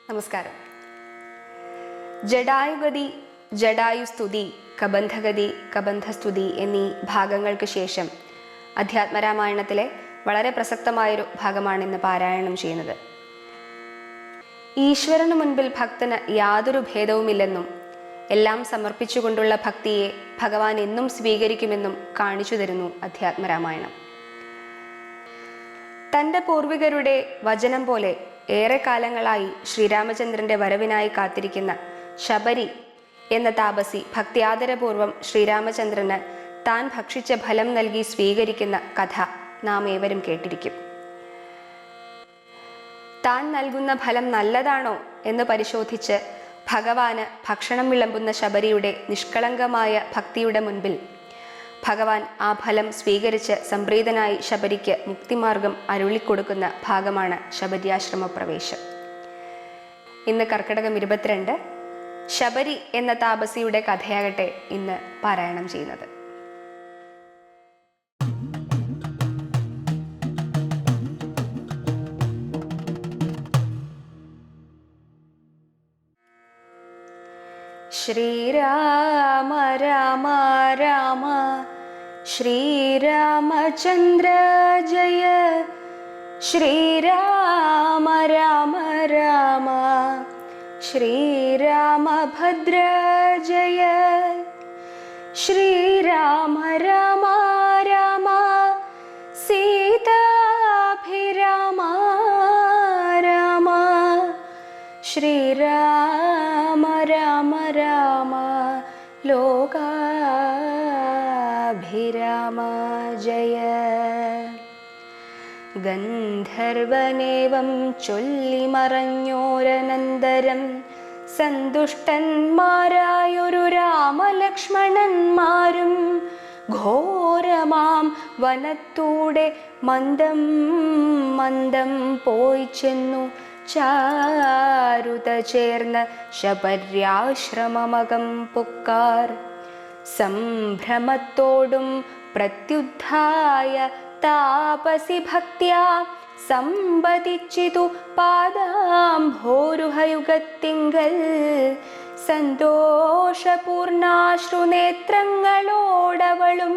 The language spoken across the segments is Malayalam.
നമസ്കാരം. ജഡായുഗതി, ജഡായുസ്തുതി, കബന്ധഗതി, കബന്ധസ്തുതി എന്നീ ഭാഗങ്ങൾക്ക് ശേഷം അധ്യാത്മരാമായണത്തിലെ വളരെ പ്രസക്തമായൊരു ഭാഗമാണ് ഇന്ന് പാരായണം ചെയ്യുന്നത്. ഈശ്വരന് മുൻപിൽ ഭക്തന് യാതൊരു ഭേദവുമില്ലെന്നും എല്ലാം സമർപ്പിച്ചുകൊണ്ടുള്ള ഭക്തിയെ ഭഗവാൻ എന്നും സ്വീകരിക്കുമെന്നും കാണിച്ചു തരുന്നു അധ്യാത്മരാമായണം. തൻ്റെ പൂർവികരുടെ വചനം പോലെ ഏറെക്കാലങ്ങളായി ശ്രീരാമചന്ദ്രന്റെ വരവിനായി കാത്തിരിക്കുന്ന ശബരി എന്ന താപസി ഭക്തിയാദരപൂർവം ശ്രീരാമചന്ദ്രന് താൻ ഭക്ഷിച്ച ഫലം നൽകി സ്വീകരിക്കുന്ന കഥ നാം ഏവരും കേട്ടിരിക്കും. താൻ നൽകുന്ന ഫലം നല്ലതാണോ എന്ന് പരിശോധിച്ച് ഭഗവാന് ഭക്ഷണം വിളമ്പുന്ന ശബരിയുടെ നിഷ്കളങ്കമായ ഭക്തിയുടെ മുൻപിൽ ഭഗവാൻ ആ ഫലം സ്വീകരിച്ച് സംപ്രീതനായി ശബരിക്ക് മുക്തിമാർഗം അരുളിക്കൊടുക്കുന്ന ഭാഗമാണ് ശബര്യാശ്രമ പ്രവേശം. ഇന്ന് കർക്കിടകം 22 ശബരി എന്ന താപസിയുടെ കഥയാകട്ടെ ഇന്ന് പാരായണം ചെയ്യുന്നത്. ശ്രീരാമ രാമ രാമ ശ്രീരാമചന്ദ്ര ജയ, ശ്രീരാമ രാമ രാമ ശ്രീരാമഭദ്ര ജയ, ശ്രീരാമ രാമ രാമ സീതാഭിരാമ രാമ, ശ്രീരാമ രാമ രാമ ലോകാഭിരാമ ജയ. ഗന്ധർവനേവം ചൊല്ലിമറഞ്ഞോരനന്തരം സന്തുഷ്ടന്മാരായൊരു രാമലക്ഷ്മണന്മാരും ഘോരമാം വനത്തൂടെ മന്ദം മന്ദം പോയി ചെന്നു ചാരുത ചേർന്ന് ശബര്യാശ്രമമകം പൊക്കാർ. സംഭ്രമത്തോടും പ്രത്യുദ്ധായ താപസി ഭക്ത്യാ സമ്പതിച്ചിതു പാദാംഭോരുഹയുഗത്തിങ്കൽ. സന്തോഷപൂർണാശ്രുനേത്രങ്ങളോടവളും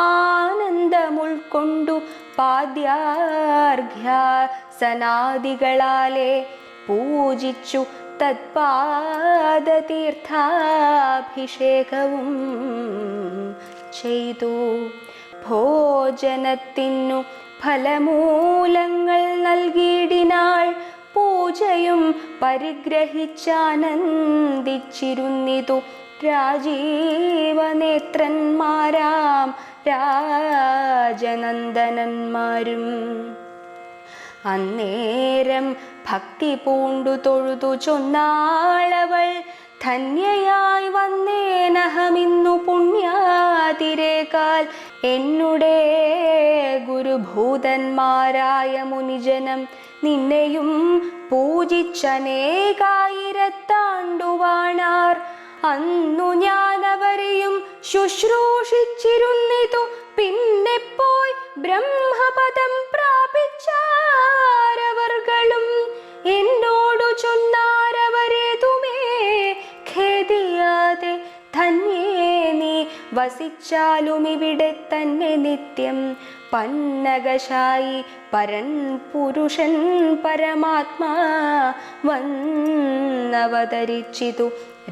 ആനന്ദമുൾക്കൊണ്ടു പാദ്യാർഘ്യാസനാദികളാലെ പൂജിച്ചു തത്പാദതീർത്ഥാഭിഷേകവും ചെയ്തു. ഭോജനത്തിനു ഫലമൂലങ്ങൾ നൽകിയിടിനാൾ. പൂജയും പരിഗ്രഹിച്ചാനന്ദിച്ചിരുന്നിതു രാജീവനേത്രന്മാരാം രാജനന്ദനന്മാരും. അന്നേരം ഭക്തി പൂണ്ടു തൊഴുതു ചൊന്നാളവൾ, ധന്യയായി വന്നേനഹമിന്നു പുണ്യാതിരേക്കാൽ. എന്നുടേ ഗുരുഭൂതന്മാരായ മുനിജനം നിന്നെയും പൂജിച്ചനേകായിരത്താണ്ടുവാണാർ. അന്നു ഞാനവരെയും ശുശ്രൂഷിച്ചിരുന്നിതു. പിന്നെ പോയി ബ്രഹ്മപദം പ്രാപിച്ചാരവർകളും. എന്നോടു ചൊന്നാരവരേതുമേ ഖേദിയാതെ, ധന്യേ നീ വസിച്ചാലും ഇവിടെ തന്നെ നിത്യം. പന്നകശായി പരൻ പുരുഷൻ പരമാത്മാ വന്നവതരിച്ചിതു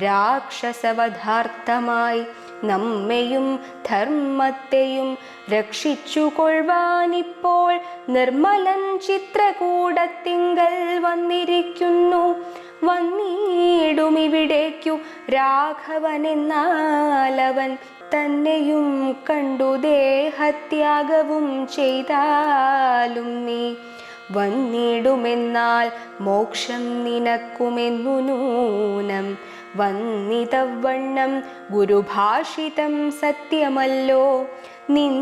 രാക്ഷസവധാർത്ഥമായി. നമ്മെയും ധർമ്മത്തെയും രക്ഷിച്ചുകൊള്ളുവാനിപ്പോൾ നിർമ്മലൻ ചിത്രകൂടത്തിങ്കൽ വന്നിരിക്കുന്നു. വന്നിടുമിവിടേക്കു രാഘവനെന്നാലവൻ തന്നെയും കണ്ടു ദേഹത്യാഗവും ചെയ്താലും നീ. വന്നിടുമെന്നാൽ മോക്ഷം നിനക്കുമെന്നു നൂനം. വന്നിതവണ്ണം ഗുരുഭാഷിതം സത്യമല്ലോ. നിൻ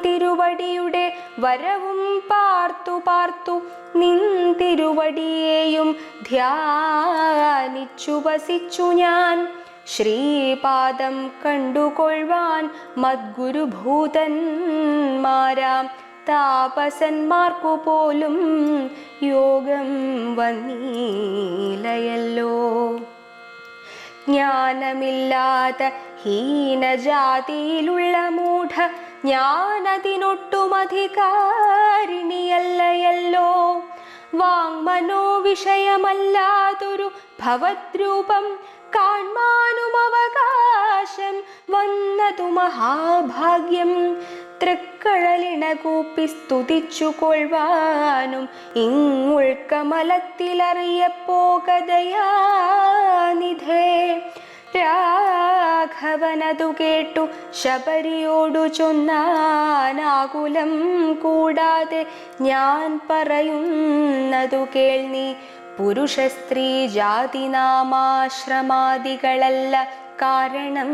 തിരുവടിയുടെ വരവും പാർത്തു പാർത്തു നിൻ തിരുവടിയെയും ധ്യാനിച്ചു വസിച്ചു ഞാൻ. ശ്രീപാദം കണ്ടുകൊള്ളുവാൻ മദ്ഗുരുഭൂതന്മാരാം താപസന്മാർക്കു പോലും യോഗം വന്നീലയല്ലോ. ജ്ഞാനമില്ലാത്ത ഹീനജാതിയിലുള്ള മൂഢ ഞാനതിനൊട്ടുമധികാരിണിയല്ലയല്ലോ. വാങ്മനോ വിഷയമല്ലാതൊരു ഭവദ്രൂപം കാൺമാനും അവകാശം വന്നതു മഹാഭാഗ്യം. തൃക്കഴലിണകൂപ്പി സ്തുതിച്ചു കൊള്ളുവാനും ഇങ്ങുൾക്കമലത്തിലറിയപ്പോകതയാനിധേ. രാഘവനതു കേട്ടു ശബരിയോടു ചൊന്നാനാകുലം കൂടാതെ ഞാൻ പറയുന്നതു കേൾനീ. പുരുഷ സ്ത്രീ ജാതി നാമാശ്രമാദികളല്ല കാരണം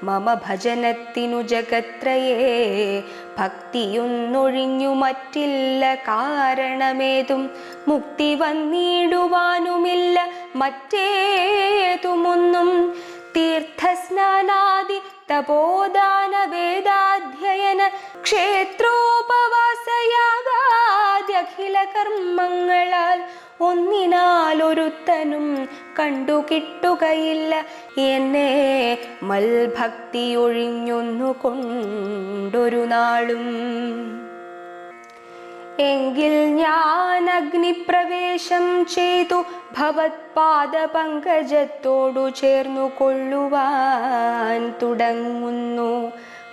മമ ഭജനത്തിനു ജഗത്രയേ. ഭക്തിയൊന്നൊഴിഞ്ഞു മറ്റില്ല കാരണമേതും മുക്തി വന്നിടുവാനുമില്ല മറ്റേതുമൊന്നും. തീർത്ഥസ്നാനാദി തപോദാന വേദാധ്യയന ക്ഷേത്രോപവാസയാഗാദ്യഖില കർമ്മങ്ങളാൽ ഒന്നിനാലൊരുത്തനും കണ്ടുകിട്ടുകയില്ല എന്നെ മൽഭക്തി ഒഴിഞ്ഞൊന്നു കൊണ്ടൊരു നാളും. എങ്കിൽ ഞാൻ അഗ്നിപ്രവേശം ചെയ്തു ഭവത്പാദപങ്കജത്തോടു ചേർന്നു കൊള്ളുവാൻ തുടങ്ങുന്നു.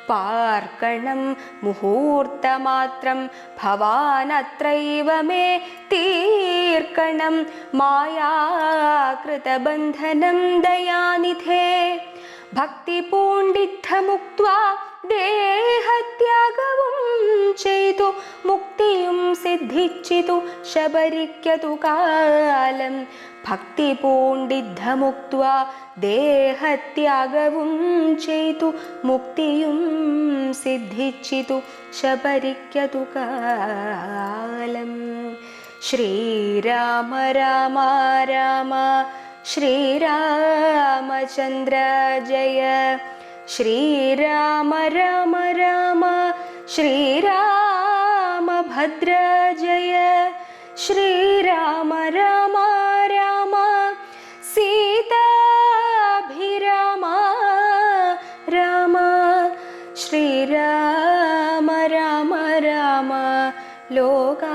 പാർക്കണം മുഹൂർത്തമാത്രം ഭവാനത്രൈവ മേ തീർക്കണം മായാകൃതബന്ധനം ദയാനിധേ. ഭക്തി പൂണ്ടിദ്ധമുക്ത്വാ ദേഹത്യാഗവും ചെയ്തു മുക്തിയും സിദ്ധിച്ചിതു ശബരിക്കതു കാലം. ഭക്തി പൂണ്ടിദ്ധമുക്ത്വാ ദേഹത്യാഗവും ചെയ്തു മുക്തിയും സിദ്ധിച്ചിതു ശബരിക്കതു കാലം. ശ്രീരാമ രാമ രാമ ശ്രീരാമചന്ദ്ര ജയ. ശ്രീരാമ രാമ രാമ ശ്രീരാമഭദ്ര ജയ. ശ്രീരാമ രാമ രാമ സീതാഭിരാമ രാമ. ശ്രീരാമ രാമ രാമ ലോകാഭിരാമ